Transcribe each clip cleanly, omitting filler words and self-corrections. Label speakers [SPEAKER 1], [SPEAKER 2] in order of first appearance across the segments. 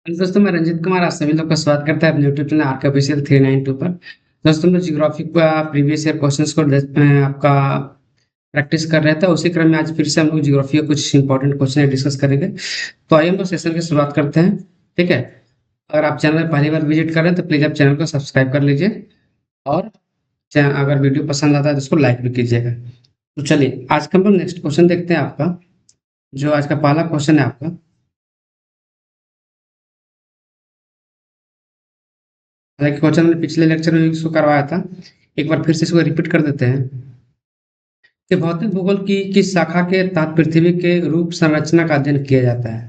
[SPEAKER 1] दोस्तों मैं रंजित कुमार आप सभी लोग का स्वागत करता है अपने यूट्यूब चैनल आर के ऑफिशियल 392 पर। दोस्तों हम लोग जियोग्राफी का प्रीवियस ईयर क्वेश्चंस को आपका प्रैक्टिस कर रहे थे। उसी क्रम में आज फिर से हम लोग जियोग्राफी का कुछ इंपॉर्टेंट क्वेश्चन डिस्कस करेंगे। तो आइए हम लोग सेशन की शुरुआत करते हैं। ठीक है, अगर आप चैनल पर पहली बार विजिट कर रहे हैं तो प्लीज़ आप चैनल को सब्सक्राइब कर लीजिए और अगर वीडियो पसंद आता है तो उसको लाइक भी कीजिएगा। तो चलिए आज का हम लोग नेक्स्ट क्वेश्चन देखते हैं। आपका जो आज का पहला क्वेश्चन है आपका, हालांकि क्वेश्चन हमने पिछले लेक्चर में भी इसको करवाया था, एक बार फिर से इसको रिपीट कर देते हैं कि भौतिक भूगोल की किस शाखा के तहत पृथ्वी के रूप संरचना का अध्ययन किया जाता है।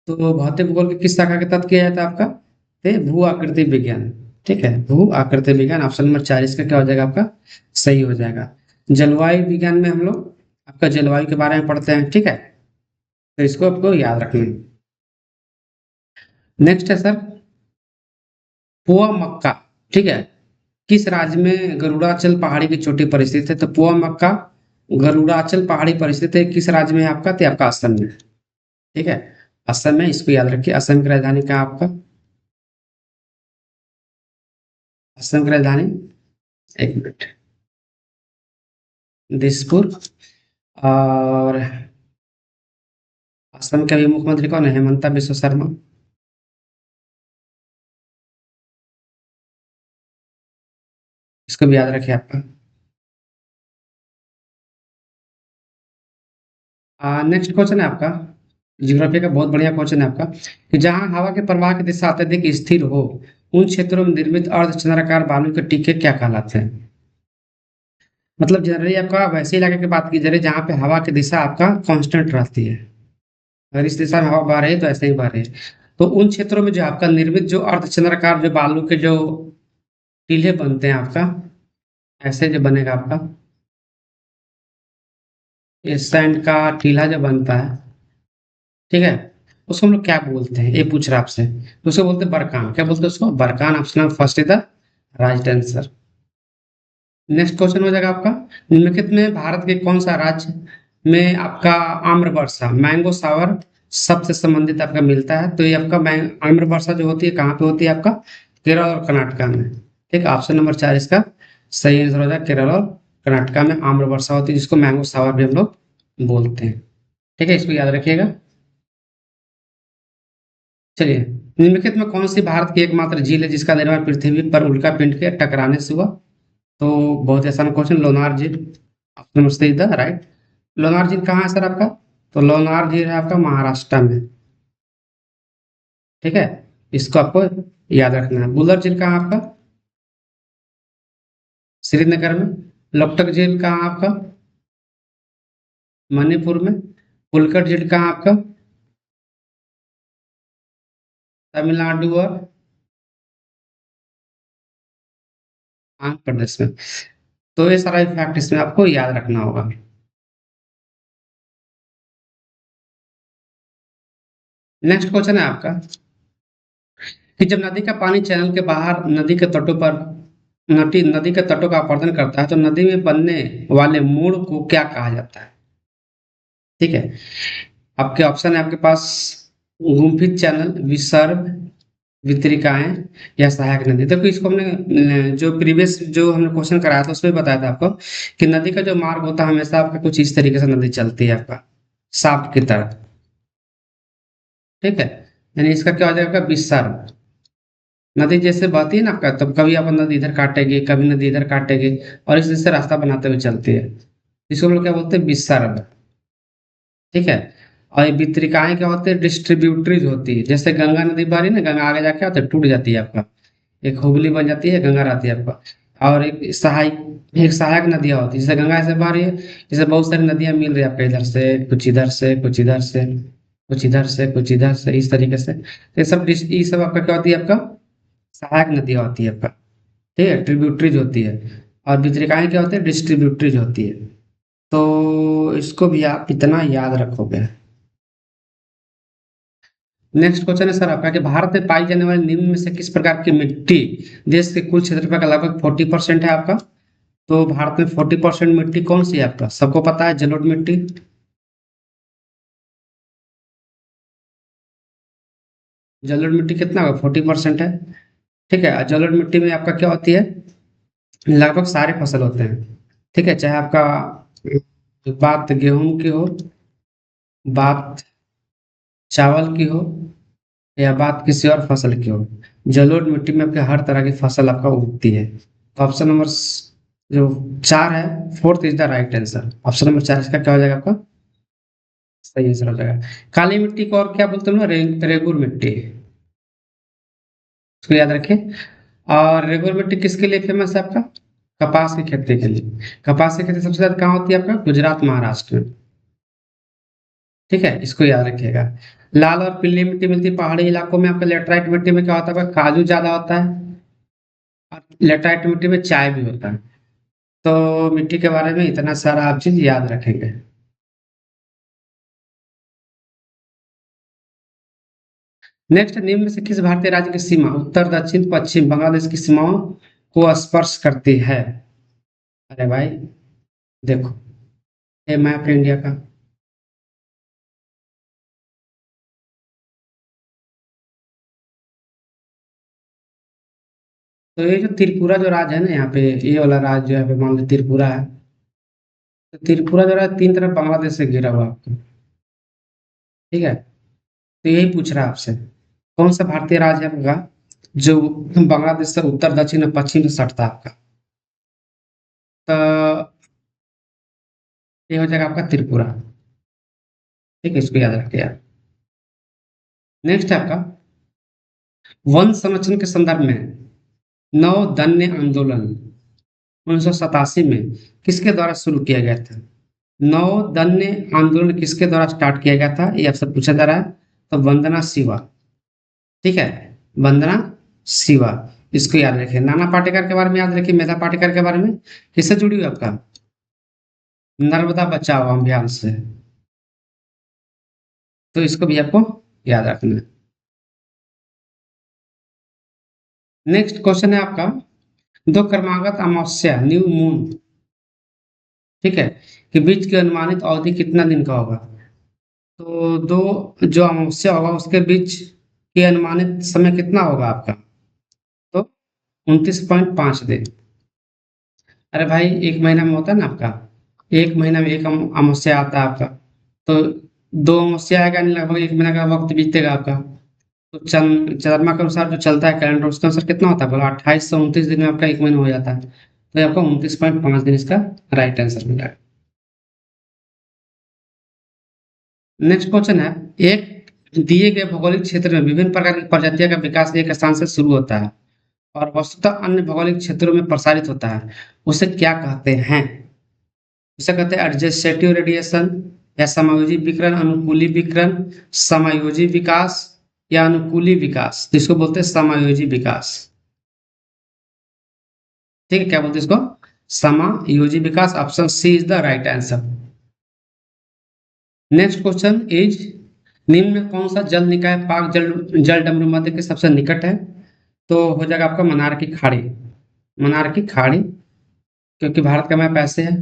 [SPEAKER 1] तो भौतिक भूगोल की किस शाखा के तहत किया जाता है आपका, तो भू आकृति विज्ञान। ठीक है, भू आकृति विज्ञान ऑप्शन नंबर 4 इसका क्या हो जाएगा, आपका सही हो जाएगा। जलवायु विज्ञान में हम लोग आपका जलवायु के बारे में पढ़ते हैं। ठीक है, तो इसको आपको याद रखना है। नेक्स्ट है सर पुआ मक्का। ठीक है, किस राज्य में गरुड़ाचल पहाड़ी की चोटी पर स्थित है। तो पुआ मक्का गरुड़ाचल पहाड़ी पर स्थित है, किस राज्य में है आपका, तो आपका असम में। ठीक है, असम में, इसको याद रखिए। असम की राजधानी कहाँ है आपका, असम की राजधानी, एक मिनट, दिसपुर। और असम के अभी मुख्यमंत्री कौन है, हेमंता बिश्व शर्मा। इसको भी याद रखिए आपका। नेक्स्ट क्वेश्चन है आपका, ज्योग्राफी का बहुत बढ़िया क्वेश्चन है आपका, कि जहां हवा के प्रवाह की दिशा अत्यधिक स्थिर हो उन क्षेत्रों में निर्मित अर्धचंद्राकार बालू के टीके क्या कहलाते हैं। मतलब जनरली आपका वैसे इलाके की बात की जा रही है जहाँ पे हवा की दिशा आपका कांस्टेंट रहती है। अगर इस दिशा में हवा बह रही है तो ऐसे ही बह रही है। तो उन क्षेत्रों में जो आपका निर्मित जो अर्धचंद्राकार जो बालू के जो टीले बनते हैं आपका, ऐसे जो बनेगा आपका, ये सैंड का टीला जो बनता है, ठीक है, उसको हम लोग क्या बोलते हैं, ये पूछ रहा है आपसे। तो उसको बोलते हैं बरकान। क्या बोलते हैं उसको, barchan. Option first is the right answer. Next question हो जाएगा आपका, निम्नलिखित में भारत के कौन सा राज्य में आपका आम्र वर्षा मैंगो सावर सबसे संबंधित आपका मिलता है। तो ये आपका आम्र वर्षा जो होती है कहाँ पे होती है आपका, केरल और कर्नाटका में। ठीक है, ऑप्शन नंबर 4 इसका सही आंसर हो जाएगा। केरल और कर्नाटका में आम्र वर्षा होती है जिसको मैंगो सावर भी हम लोग बोलते हैं। ठीक है, इसको याद रखिएगा। चलिए, निम्नलिखित में कौन सी भारत की एकमात्र झील है जिसका निर्माण पृथ्वी पर उल्का पिंड के टकराने से हुआ। तो बहुत ही आसान क्वेश्चन, लोनार झील। Option number see the right. Lonar झील कहाँ है सर आपका, तो लोनार झील है आपका महाराष्ट्र में। ठीक है, इसको आपको याद रखना है। बुलर झील कहाँ है आपका, श्रीनगर में। लोकटक झील कहाँ है आपका, मणिपुर में। पुलकट झील कहाँ है आपका, तमिलनाडु और आंध्र प्रदेश में। तो ये सारा फैक्ट इसमें आपको याद रखना होगा। नेक्स्ट क्वेश्चन है आपका, कि जब नदी का पानी चैनल के बाहर नदी के तटों पर नदी के तटों का अपरदन करता है तो नदी में बनने वाले मोड़ को क्या कहा जाता है। ठीक है, आपके ऑप्शन है आपके पास, गुम्फित चैनल, विसर्ग, वितरिकाएं या सहायक नदी। देखो इसको हमने जो प्रीवियस जो हमने क्वेश्चन कराया था उसमें बताया था आपको कि नदी का जो मार्ग होता है हमेशा आपका कुछ इस तरीके से नदी चलती है आपका, साफ की तरह। ठीक है, यानी इसका क्या हो जाएगा, विसर्ग। नदी जैसे बहती है ना आपका, तब कभी आप नदी इधर काटेगी, कभी नदी इधर काटेगी, और इस से रास्ता बनाते हुए चलती है। इसको हम लोग क्या बोलते हैं, विसर्ग। ठीक है, और ये वितरिकाएं क्या होते हैं, डिस्ट्रीब्यूटरीज होती है। जैसे गंगा नदी बह रही है ना, गंगा आगे जाके होता है टूट जाती है आपका, एक हुगली बन जाती है, गंगा रहती है आपका। और एक सहायक नदियां होती है, जैसे गंगा ऐसे बह रही है, जैसे बहुत सारी नदियां मिल रही है आपको, इधर से कुछ, इधर से कुछ, इधर से कुछ, इधर से कुछ, इधर से, इस तरीके से। तो ये सब आपका क्या होती है, आपका सहायक नदियां होती है आपका। ठीक है, ट्रिब्यूटरीज होती है। और वितरिकाएं क्या होती है, डिस्ट्रीब्यूटरीज होती है। तो इसको भी आप इतना याद रखोगे। नेक्स्ट क्वेश्चन है सर आपका, कि भारत में पाई जाने वाली निम्न में से किस प्रकार की मिट्टी देश के कुल क्षेत्रफल का लगभग 40% है आपका। तो भारत में 40% मिट्टी कौन सी है आपका, सबको पता है, जलोढ़ मिट्टी। जलोढ़ मिट्टी कितना होगा, 40% है। ठीक है, जलोढ़ मिट्टी में आपका क्या होती है, लगभग सारे फसल होते हैं। ठीक है, चाहे आपका बात गेहूं की हो, बात चावल की हो, या बात किसी और फसल की हो, जलोढ़ मिट्टी में आपके हर तरह की फसल आपका उगती है। तो ऑप्शन नंबर जो 4 है, fourth is the right answer. Option number 4 इसका क्या हो जाएगा आपका, सही आंसर हो जाएगा। काली मिट्टी को और क्या बोलते हैं ना, रेगुर मिट्टी, इसको याद रखिए। और रेगुर मिट्टी किसके लिए फेमस है आपका, कपास की खेती के लिए। कपास की खेती सबसे ज्यादा कहाँ होती है आपका, गुजरात महाराष्ट्र में। ठीक है, इसको याद रखिएगा। लाल और पीली मिट्टी मिलती है पहाड़ी इलाकों में। आपका लेटराइट मिट्टी में क्या होता है, काजू ज्यादा होता है। और लेटराइट मिट्टी में चाय भी होता है। तो मिट्टी के बारे में इतना सारा आप चीज याद रखेंगे। नेक्स्ट, निम्न में से किस भारतीय राज्य की सीमा उत्तर दक्षिण पश्चिम बांग्लादेश की सीमाओं को स्पर्श करती है। अरे भाई देखो, ये मैप है इंडिया का। तो ये जो त्रिपुरा जो राज्य है ना यहाँ पे, ये वाला राज्य जो है पे मान लो त्रिपुरा है। तो त्रिपुरा जो है तीन तरफ बांग्लादेश से घिरा हुआ है आपको। ठीक है, तो यही पूछ रहा है आपसे, कौन सा भारतीय राज्य है आपका जो बांग्लादेश से उत्तर दक्षिण और पश्चिम से सटता है आपका। तो ये हो जाएगा आपका त्रिपुरा। ठीक है, इसको याद रखिए आप। नेक्स्ट है आपका, वन संरक्षण के संदर्भ में नौ दन्य आंदोलन 1987 में किसके द्वारा शुरू किया गया था। नौ दन्य आंदोलन किसके द्वारा स्टार्ट किया गया था, ये आपसे पूछा जा रहा है। तो वंदना शिवा। ठीक है, वंदना शिवा, इसको याद रखिए। नाना पाटेकर के बारे में याद रखिए, मेधा पाटेकर के बारे में। किससे जुड़ी हुई आपका, नर्मदा बचाओ अभियान से। तो इसको भी आपको याद रखना है। नेक्स्ट क्वेश्चन है आपका, दो क्रमागत अमावस्या न्यू मून, ठीक है, के बीच की अनुमानित अवधि कितना दिन का होगा। तो दो जो अमावस्या होगा उसके बीच की अनुमानित समय कितना होगा आपका। तो 29.5 दिन। अरे भाई, एक महीना में होता है ना आपका, एक महीना में एक अमावस्या आता है आपका। तो दो अमावस्या आएगा यानी लगभग एक महीना का वक्त बीतेगा आपका। तो चंद्रमा के अनुसार जो चलता है कैलेंडर, उसके अनुसार कितना होता है बोला, 28 से 29 दिन में आपका एक महीना हो जाता है। तो ये आपका 29.5 दिन इसका राइट आंसर मिला है। नेक्स्ट क्वेश्चन है, एक दिए गए भौगोलिक क्षेत्र में विभिन्न प्रकार की प्रजातियों का विकास एक स्थान से शुरू होता है और वस्तुतः अन्य भौगोलिक क्षेत्रों में प्रसारित होता है, उसे क्या कहते हैं। उसे कहते हैं एडजस्टेटिव रेडिएशन, या समायोजी विकिरण, अनुकूली विकिरण, समायोजी विकास, या अनुकूली विकास। तो इसको बोलते हैं समायोजी विकास। ठीक है, क्या बोलते हैं इसको, समायोजी विकास। Option C is the right answer. Next question is, निम्न में कौन सा जल निकाय पाक जल जल डमरू मध्य के सबसे निकट है। तो हो जाएगा आपका मनार की खाड़ी। मनार की खाड़ी, क्योंकि भारत का मैप ऐसे है।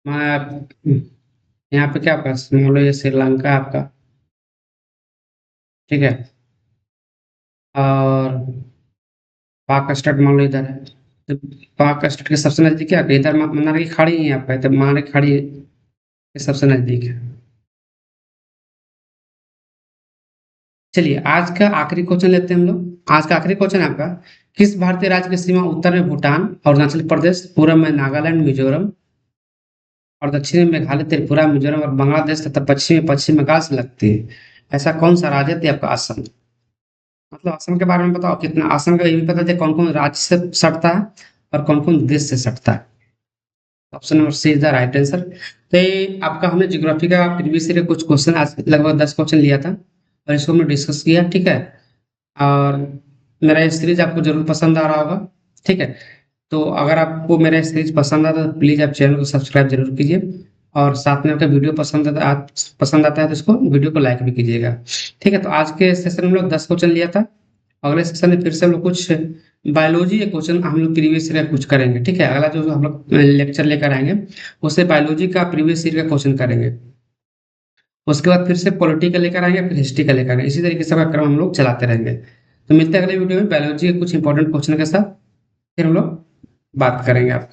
[SPEAKER 1] मैप यहाँ पे क्या आपका मान लो ये श्रीलंका है आपका। ठीक है, और पाक स्टेट मान लो इधर है। तो पाक स्टेट के सबसे नजदीक क्या है? इधर मनार की खाड़ी ही है आपका, तो मनार की खाड़ी के सबसे नजदीक है। चलिए आज का आखिरी क्वेश्चन लेते हैं हम लोग। आज का आखिरी क्वेश्चन है आपका, किस भारतीय राज्य की सीमा उत्तर में भूटान अरुणाचल प्रदेश, पूर्व में नागालैंड मिजोरम और दक्षिण में मेघालय त्रिपुरा मिजोरम और बांग्लादेश तथा पश्चिम में पश्चिम बंगाल से लगती है। ऐसा कौन सा राज्य है? तो ये आपका असम। मतलब असम के बारे में बताओ कितना, असम का ये भी पता है कौन कौन राज्य से सटता है और कौन कौन देश से सटता है। Option number C is the right answer. तो ये आपका हमने ज्योग्राफी का प्रीवियस ईयर कुछ क्वेश्चन, आज लगभग 10 क्वेश्चन लिया था और इसको हमने डिस्कस किया। ठीक है, और मेरा ये सीरीज आपको जरूर पसंद आ रहा होगा। ठीक है, तो अगर आपको मेरा सीरीज पसंद आता है तो प्लीज़ आप चैनल को सब्सक्राइब जरूर कीजिए, और साथ में आपका वीडियो पसंद आता है तो इसको वीडियो को लाइक भी कीजिएगा। ठीक है, तो आज के सेशन में हम लोग 10 क्वेश्चन लिया था। अगले सेशन में फिर से हम लोग कुछ बायोलॉजी के क्वेश्चन हम लोग प्रीवियस ईयर का कुछ करेंगे। ठीक है, अगला जो हम लोग लेक्चर लेकर आएंगे उससे बायोलॉजी का प्रीवियस ईयर का क्वेश्चन करेंगे। उसके बाद फिर से पॉलिटी का लेकर आएंगे, फिर हिस्ट्री का लेकर आएंगे। इसी तरीके से क्रम हम लोग चलाते रहेंगे। तो मिलते हैं अगले वीडियो में बायोलॉजी के कुछ इंपॉर्टेंट क्वेश्चन के साथ, फिर हम लोग बात करेंगे आप।